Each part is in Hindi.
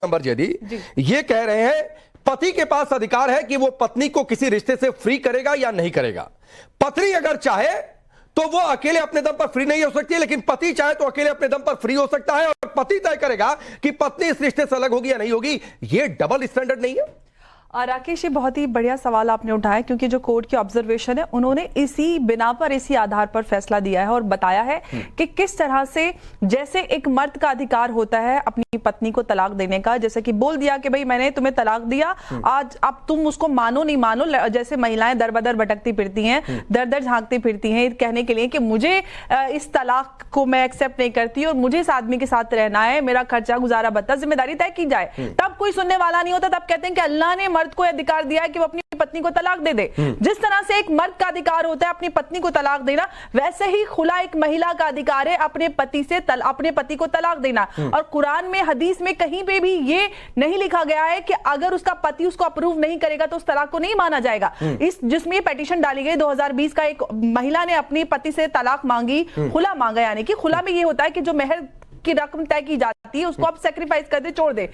नंबर जी ये कह रहे हैं पति के पास अधिकार है कि वो पत्नी को किसी रिश्ते से फ्री करेगा या नहीं करेगा। पत्नी अगर चाहे तो वो अकेले अपने दम पर फ्री नहीं हो सकती, लेकिन पति चाहे तो अकेले अपने दम पर फ्री हो सकता है, और पति तय करेगा कि पत्नी इस रिश्ते से अलग होगी या नहीं होगी। ये डबल स्टैंडर्ड नहीं है? राकेश, ये बहुत ही बढ़िया सवाल आपने उठाया, क्योंकि जो कोर्ट की ऑब्जर्वेशन है उन्होंने इसी बिना पर, इसी आधार पर फैसला दिया है और बताया है कि किस तरह से जैसे एक मर्द का अधिकार होता है अपनी पत्नी को तलाक देने का, जैसे कि बोल दिया कि भाई मैंने तुम्हें तलाक दिया, आज अब तुम उसको मानो नहीं मानो, जैसे महिलाएं दर बदर भटकती फिरती हैं, दर दर झांकती फिरती हैं कहने के लिए कि मुझे इस तलाक को मैं एक्सेप्ट नहीं करती और मुझे इस आदमी के साथ रहना है, मेरा खर्चा गुजारा भत्ता जिम्मेदारी तय की जाए, तब कोई सुनने वाला नहीं होता। तब कहते हैं कि अल्लाह ने मर्द को अधिकार दिया है कि वो अपनी पत्नी को तलाक दे दे। जिस तरह से एक मर्द का अधिकार होता है अपनी पत्नी को तलाक देना, वैसे ही खुला एक महिला का अधिकार है अपने पति से अपने पति को तलाक देना। और कुरान में, हदीस में कहीं पे भी ये नहीं लिखा गया है कि अगर उसका पति उसको अप्रूव नहीं करेगा तो उस तलाक को नहीं माना जाएगा। इस जिसमें ये पेटिशन डाली गई 2020 का, एक महिला ने अपनी पति से तलाक मांगी, खुला मांगा, यानी कि खुला में ये होता है कि जो मेहर की रकम तय की जाती है उसको आप सेक्रीफाइस कर दे, छोड़ दे,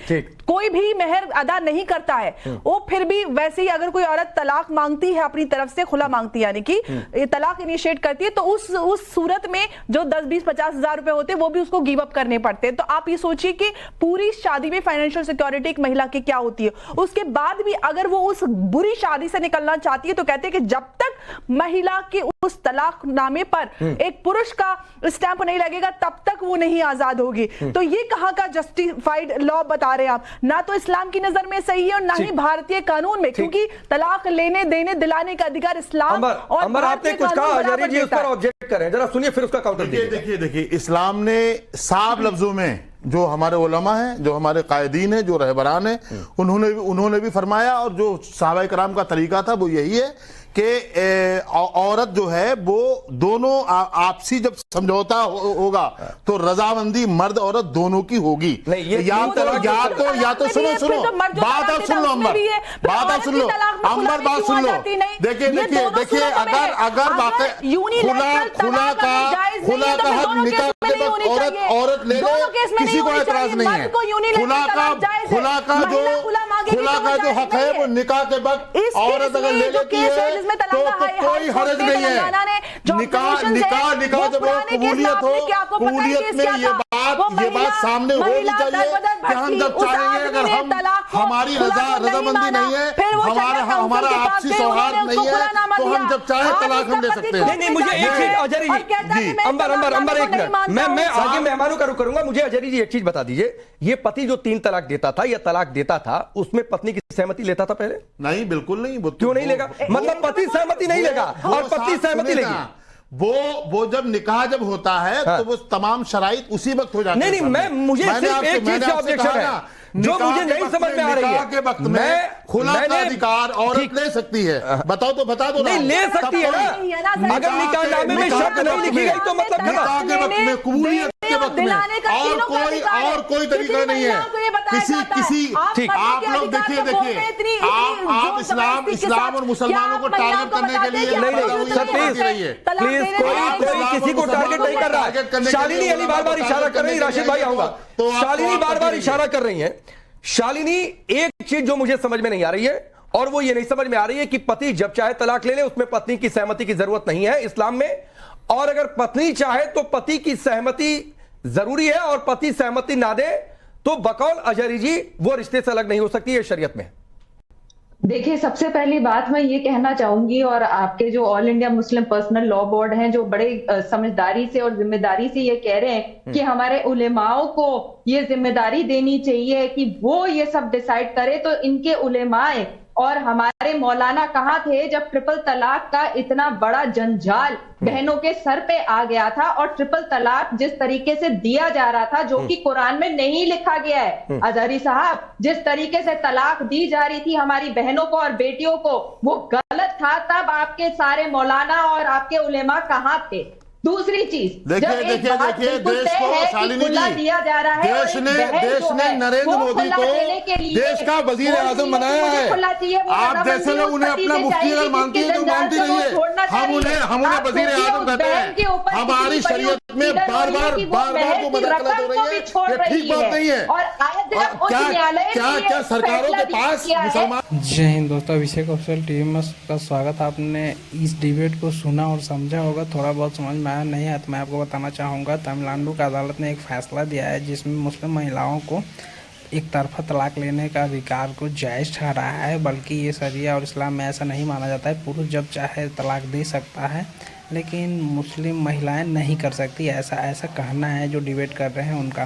कोई भी मेहर अदा नहीं करता है वो। फिर भी वैसे ही अगर कोई औरत तलाक मांगती है अपनी तरफ से, खुला मांगती है यानी कि तलाक इनिशिएट करती है, तो उस सूरत में जो 10, 20, 50 हजार रुपए होते हैं वो भी उसको गिव अप करने पड़ते हैं। तो आप ये सोचिए कि पूरी शादी में फाइनेंशियल सिक्योरिटी एक महिला की क्या होती है। उसके बाद भी अगर वो उस बुरी शादी से निकलना चाहती है तो कहते हैं कि जब तक महिला के उस तलाकनामे पर एक पुरुष का स्टैंप नहीं लगेगा तब तक वो नहीं आजाद होगी। तो ये कहां का जस्टिफाइड लॉ बता रहे हैं आप? ना तो इस्लाम की नजर में सही है और ना ही भारतीय कानून में, क्योंकि तलाक लेने देने दिलाने का अधिकार इस्लाम और अंबर आपने कुछ कहा, अजहरी जी उस पर ऑब्जेक्ट करें, जरा सुनिए फिर उसका काउंटर दीजिए। देखिए इस्लाम ने साफ लफ्जों में, जो हमारे उलमा हैं, जो हमारे कायदीन हैं, जो रहबरान हैं, उन्होंने भी फरमाया, और जो सहाबा कराम का तरीका था वो यही है कि औरत जो है वो दोनों आपसी जब समझौता होगा तो रजामंदी मर्द औरत दोनों की होगी। या तो सुनो बात आप सुन लो अंबर, बात आप सुन लो अंबर, बात सुन लो। देखिए अगर वाकई खुला का हक निकाह के वक्त औरत ले ले, किसी को एतराज नहीं है। खुला का जो हक है वो निकाह के वक्त औरत अगर ले लेती है तो कोई हर्ज नहीं है। निकाह जब कबूलियत हो, कबूलियत में ये बात सामने होनी चाहिए कि हम जब चाहेंगे, अगर हमारी रजामंदी नहीं है, हमारा आपसी सौहार्द नहीं है, तो हम जब चाहे तलाक हम दे सकते हैं। नहीं, मुझे एक चीज अजहरी जी, अंबर एक मिनट, मैं आगे मेहमानों का रुख करूंगा। मुझे अजहरी जी एक चीज बता दीजिए, ये पति जो 3 तलाक देता था या तलाक देता था, उसमें पत्नी की सहमति लेता था पहले? नहीं, बिल्कुल नहीं। क्यों नहीं लेगा? मतलब पति सहमति नहीं लेगा और पत्नी सहमति लेगी। वो जब निकाह जब होता है तो वो तमाम शराइत उसी वक्त हो जाती है। नहीं, मुझे सिर्फ एक चीज से ऑब्जेक्शन है जो मुझे नहीं समझ में आ रही है। के वक्त में खुला का अधिकार औरत ले सकती है, बताओ तो बता दो। नहीं ले सकती है ना, अगर निकाहनामे में शर्त नहीं लिखी गई तो मतलब निकाह के वक्त में, कबूलियत के वक्त में, और कोई तरीका नहीं है किसी ठीक। आप लोग देखिए आप इस्लाम और मुसलमानों को टारगेट करने के लिए प्लीज, कोई किसी को टारगेट नहीं कर रहा है। शालिनी अली बार इशारा कर रही, राशिद भाई आऊंगा, शालिनी बार इशारा कर रही है। शालिनी, एक चीज जो मुझे समझ में नहीं आ रही है, और वो ये नहीं समझ में आ रही है कि पति जब चाहे तलाक ले ले, उसमें पत्नी की सहमति की जरूरत नहीं है इस्लाम में, और अगर पत्नी चाहे तो पति की सहमति जरूरी है, और पति सहमति ना दे तो बकौल अजहरी जी वो रिश्ते से अलग नहीं हो सकती है शरीयत में। देखिए, सबसे पहली बात मैं ये कहना चाहूंगी, और आपके जो all India Muslim personal law board हैं, जो बड़े समझदारी से और जिम्मेदारी से ये कह रहे हैं कि हमारे उलेमाओं को ये जिम्मेदारी देनी चाहिए कि वो ये सब डिसाइड करे, तो इनके उलेमाए और हमारे मौलाना कहाँ थे जब ट्रिपल तलाक का इतना बड़ा जंजाल बहनों के सर पे आ गया था, और ट्रिपल तलाक जिस तरीके से दिया जा रहा था, जो कि कुरान में नहीं लिखा गया है। अजहरी साहब, जिस तरीके से तलाक दी जा रही थी हमारी बहनों को और बेटियों को, वो गलत था। तब आपके सारे मौलाना और आपके उलेमा कहाँ थे? दूसरी चीज, देखिए देश को शालिनी जी, दिया जा रहा है, देश ने नरेंद्र मोदी को देश का वजीर आजम बनाया है। आप जैसे लोग उन्हें अपना मुफ्ती अगर मानती है तो मानती नहीं है, हम उन्हें वजीर आजम कहते हैं। हमारी शरीयत में बार-बार वो मदद हो रही है, ये ठीक बात नहीं है। और क्या सरकारों के पास मुसलमान। जय हिंद दोस्तों, अभिषेक ऑफिशियल टीवी में का स्वागत। आपने इस डिबेट को सुना और समझा होगा, थोड़ा बहुत समझ में आया नहीं है तो मैं आपको बताना चाहूँगा। तमिलनाडु का अदालत ने एक फैसला दिया है जिसमें मुस्लिम महिलाओं को एक तरफा तलाक लेने का अधिकार को जायज़ ठहराया है। बल्कि ये शरिया और इस्लाम में ऐसा नहीं माना जाता है, पुरुष जब चाहे तलाक दे सकता है लेकिन मुस्लिम महिलाएं नहीं कर सकती, ऐसा कहना है जो डिबेट कर रहे हैं उनका।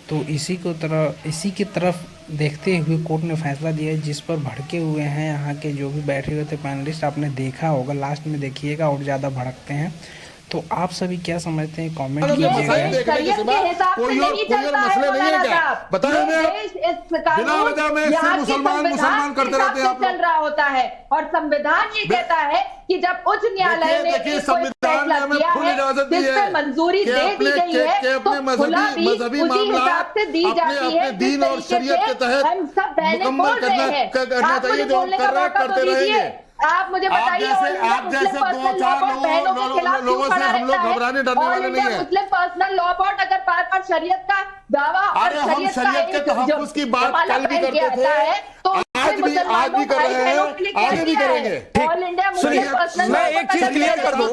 तो इसी की तरफ देखते हुए कोर्ट ने फैसला दिया है जिस पर भड़के हुए हैं यहाँ के जो भी बैठे हुए थे पैनलिस्ट। आपने देखा होगा, लास्ट में देखिएगा और ज़्यादा भड़कते हैं। तो आप सभी क्या समझते हैं कमेंट कीजिएगा। कोई और मसले नहीं है क्या? बताइए, बिना वजह में मुसलमान करते रहते हैं। चल रहा होता है और संविधान ये कहता है कि जब उच्च न्यायालय ने संविधान ने हमें फुल इजाजत दी है मंजूरी दे दी गई है कि अपने मजहबी मामला अपने दीन और शरीयत के तहत मुकम्मल करना चाहिए। जो कर रहे करते रहेंगे। आप मुझे बताइए, आप जैसे 2-4 लोगों से हम लोग घबराने डरने वाले नहीं है। मुस्लिम पर्सनल लॉ बोर्ड अगर बार-बार शरीयत का दावा और हम शरीयत के तहफ्फुज़ की बात कल भी करते थे, तो आज भी कर रहे हैं, आगे भी करेंगे। ऑल इंडिया सुनिए, मैं एक चीज क्लियर कर दूं।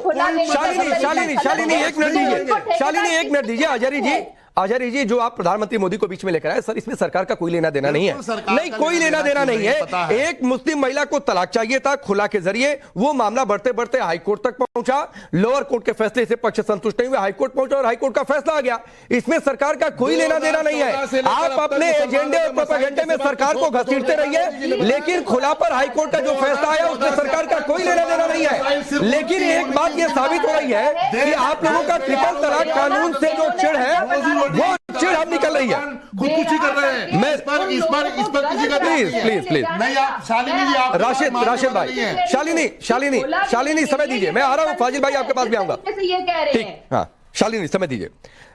शालिनी एक मिनट दीजिए। शालिनी एक मिनट दीजिए। आचार्य जी, जो आप प्रधानमंत्री मोदी को बीच में लेकर आए, सर इसमें सरकार का कोई लेना देना नहीं है। नहीं, कोई लेना देना नहीं है। एक मुस्लिम महिला को तलाक चाहिए था खुला के जरिए, वो मामला बढ़ते बढ़ते हाईकोर्ट तक पहुंचा। लोअर कोर्ट के फैसले से पक्ष संतुष्ट नहीं हुए, हाईकोर्ट पहुंचा और हाईकोर्ट का फैसला आ गया। इसमें सरकार का कोई लेना देना नहीं है। आप अपने एजेंडे और प्रोपेगेंडे में सरकार को घसीटते रहिए, लेकिन खुला पर हाईकोर्ट का जो फैसला आया उसमें सरकार का कोई लेना देना नहीं है। लेकिन एक बात यह साबित हो रही है कि आप लोगों का ट्रिपल तलाक कानून से जो चिढ़ है वो चिढ़ अब निकल रही है। खुदकुशी कर रहे हैं। मैं इस पर किसी का प्लीज नहीं। आप शालिनी जी, आप राशिद भाई, शालिनी समय दीजिए, मैं आ रहा हूं। फाजिल भाई आपके पास भी आऊंगा। ठीक, हाँ शालिनी समय दीजिए।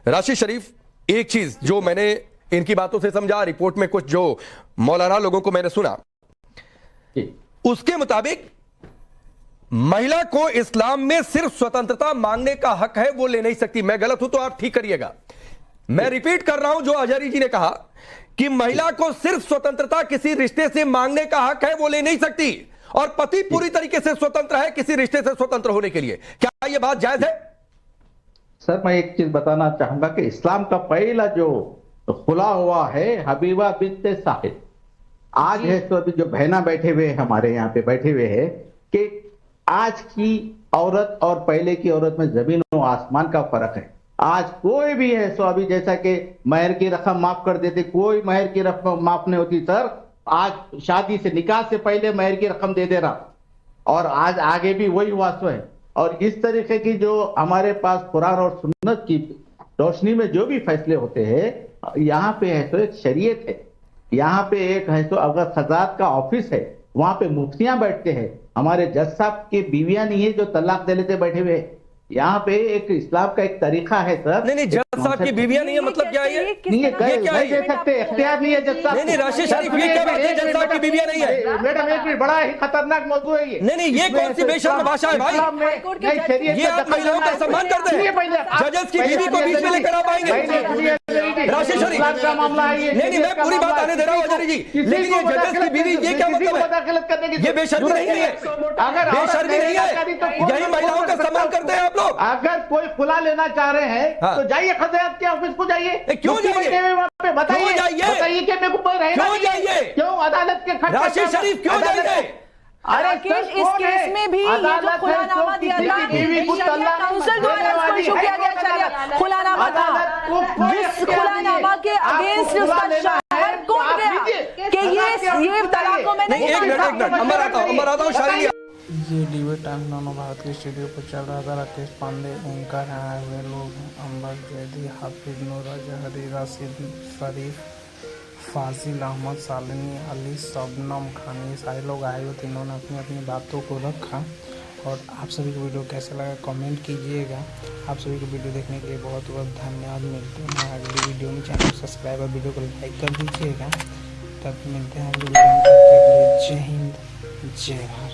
राशिद शरीफ, एक चीज जो मैंने इनकी बातों से समझा, रिपोर्ट में कुछ जो मौलाना लोगों को मैंने सुना, उसके मुताबिक महिला को इस्लाम में सिर्फ स्वतंत्रता मांगने का हक है, वो ले नहीं सकती। मैं गलत हूं तो आप ठीक करिएगा। मैं रिपीट कर रहा हूं जो हजारी जी ने कहा कि महिला को सिर्फ स्वतंत्रता किसी रिश्ते से मांगने का हक है, वो ले नहीं सकती। और पति पूरी तरीके से स्वतंत्र है किसी रिश्ते से स्वतंत्र होने के लिए। क्या यह बात जायज है? सर, मैं एक चीज बताना चाहूंगा कि इस्लाम का पहला जो खुला हुआ है हबीबा बिन्ते साहिद, आज है तो अभी जो बहना बैठे हुए हमारे यहाँ पे बैठे हुए हैं कि आज की औरत और पहले की औरत में जमीन और आसमान का फर्क है। आज कोई भी है सो अभी जैसा कि महर की रकम माफ कर देते, कोई महर की रकम माफ नहीं होती सर। आज शादी से निकाह से पहले महर की रकम दे रहा और आज आगे भी वही वास्तव है। और इस तरीके की जो हमारे पास कुरान और सुन्नत की रोशनी में जो भी फैसले होते हैं, यहाँ पे है तो एक शरीयत है, यहाँ पे एक है तो अगर खजात का ऑफिस है, वहां पे मुफ्तियां बैठते हैं। हमारे जज साहब की बीवियां नहीं है जो तलाक दे लेते बैठे हुए। यहाँ पे एक इस्लाम का एक तरीका है सर। नहीं, जज साहब की बीवियां नहीं है मतलब क्या है? नहीं है, क्या दे सकते, इख्तियार नहीं है जज साहब। नहीं, राशिद शरीफ ये क्या बात है, जज साहब की बीवियां नहीं है? मैडम एक भी बड़ा ही खतरनाक मौजूद है ये। नहीं, ये कौन सी बेशर्म भाषा है भाई? ये आप महिलाओं का सम्मान करते हैं? जजेस की बीवी को बीच में लेकर आप आएंगे? राशिद शरीफ का मामला है। नहीं, मैं पूरी बात आने दे रहा हूँ हजारी जी, लेकिन ये जजेस की बीवी ये क्या मतलब है? ये बेशर्मी नहीं है, बेशर्मी नहीं है। यही महिलाओं का सम्मान करते हैं आप लोग। अगर कोई खुला लेना चाह रहे हैं तो जाइए खजात के ऑफिस को जाइए। क्यों जाइए? बताइए कि मेरे को रहना क्यों जाइए? क्यों अदालत के खर्चे? राशिद शरीफ क्यों जाइए? राकेश, इस केस में भी ये जो खुलानामा दिया था, शरिया काउंसिल द्वारा उसको इशू किया गया शरिया खुलानामा था, जिस खुलानामा के अगेंस्ट उसका शहर कोर्ट गया कि ये तलाकों में नहीं। एक मिनट अंबर आता हूँ शालिनी। ये डिबेट टाइम दोनों भारत के स्टूडियो पर चल रहा था। राकेश पांडे, ओंकार आए हुए लोग, अंबर जैदी, हाफिज नूरा जहरी, राशिद शरीफ, फाजिल अहमद, शालिनी, अली, शबनम खान, ये सारे लोग आए हुए थे। इन्होंने अपनी अपनी बातों को रखा। और आप सभी को वीडियो कैसा लगा कमेंट कीजिएगा। आप सभी को वीडियो देखने के लिए बहुत बहुत धन्यवाद। मिलते हैं अगली वीडियो में। चैनल को सब्सक्राइब और वीडियो को लाइक कर दीजिएगा। तब मिलते हैं अगली वीडियो में। जय हिंद, जय भारत।